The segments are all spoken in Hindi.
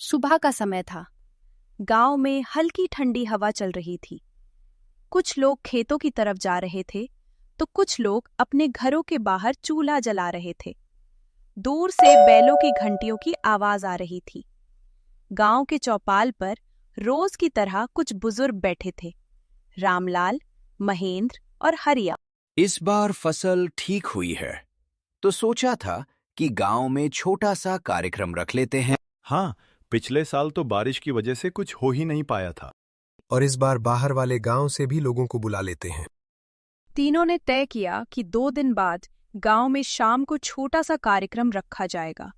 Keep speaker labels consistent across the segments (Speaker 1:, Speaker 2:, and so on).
Speaker 1: सुबह का समय था। गांव में हल्की ठंडी हवा चल रही थी। कुछ लोग खेतों की तरफ जा रहे थे तो कुछ लोग अपने घरों के बाहर चूल्हा जला रहे थे। दूर से बैलों की घंटियों की आवाज आ रही थी। गांव के चौपाल पर रोज की तरह कुछ बुजुर्ग बैठे थे, रामलाल, महेंद्र और हरिया।
Speaker 2: इस बार फसल ठीक हुई है, तो सोचा था कि गांव में छोटा सा कार्यक्रम रख लेते हैं।
Speaker 3: हाँ, पिछले साल तो बारिश की वजह से कुछ हो ही नहीं पाया था।
Speaker 4: और इस बार बाहर वाले गांव से भी लोगों को बुला लेते हैं।
Speaker 1: तीनों ने तय किया कि 2 दिन बाद गांव में शाम को छोटा सा कार्यक्रम रखा जाएगा।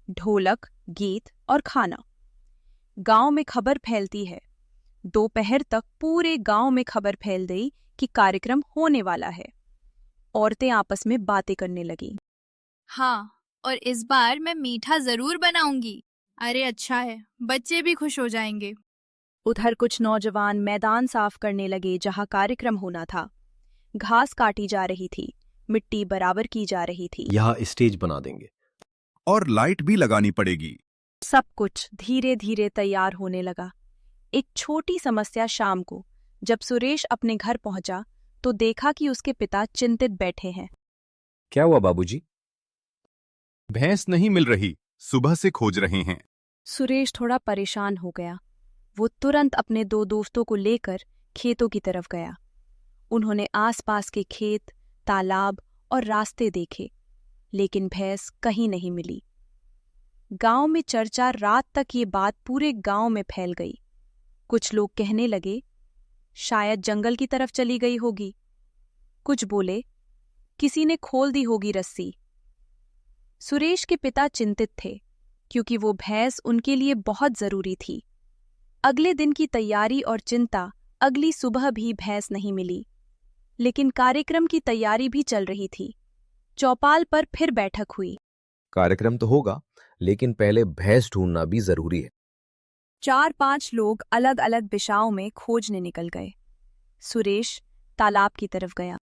Speaker 1: ढोलक, गीत और खाना। गांव में खबर फैलती है। दोपहर तक पूरे गांव में खबर फैल गई कि कार्यक्रम होने वाला है। औरतें आपस में बातें करने लगीं।
Speaker 5: हाँ, और इस बार मैं मीठा जरूर बनाऊंगी। अरे अच्छा है, बच्चे भी खुश हो जाएंगे।
Speaker 1: उधर कुछ नौजवान मैदान साफ करने लगे जहां कार्यक्रम होना था। घास काटी जा रही थी, मिट्टी बराबर की जा रही थी।
Speaker 6: यहाँ स्टेज बना देंगे
Speaker 3: और लाइट भी लगानी पड़ेगी।
Speaker 1: सब कुछ धीरे धीरे तैयार होने लगा। एक छोटी समस्या शाम को जब सुरेश अपने घर पहुंचा तो देखा कि उसके पिता चिंतित बैठे हैं।
Speaker 6: क्या हुआ बाबूजी?
Speaker 3: भैंस नहीं मिल रही, सुबह से खोज रहे हैं।
Speaker 1: सुरेश थोड़ा परेशान हो गया। वो तुरंत अपने 2 दोस्तों को लेकर खेतों की तरफ गया। उन्होंने आसपास के खेत, तालाब और रास्ते देखे, लेकिन भैंस कहीं नहीं मिली। गांव में चर्चा रात तक ये बात पूरे गांव में फैल गई। कुछ लोग कहने लगे, शायद जंगल की तरफ चली गई होगी। कुछ बोले, किसी ने खोल दी होगी रस्सी। सुरेश के पिता चिंतित थे, क्योंकि वो भैंस उनके लिए बहुत जरूरी थी। अगले दिन की तैयारी और चिंता, अगली सुबह भी भैंस नहीं मिली। लेकिन कार्यक्रम की तैयारी भी चल रही थी। चौपाल पर फिर बैठक हुई।
Speaker 6: कार्यक्रम तो होगा, लेकिन पहले भैंस ढूंढना भी जरूरी है।
Speaker 1: 4-5 लोग अलग अलग दिशाओं में खोजने निकल गए। सुरेश तालाब की तरफ गया।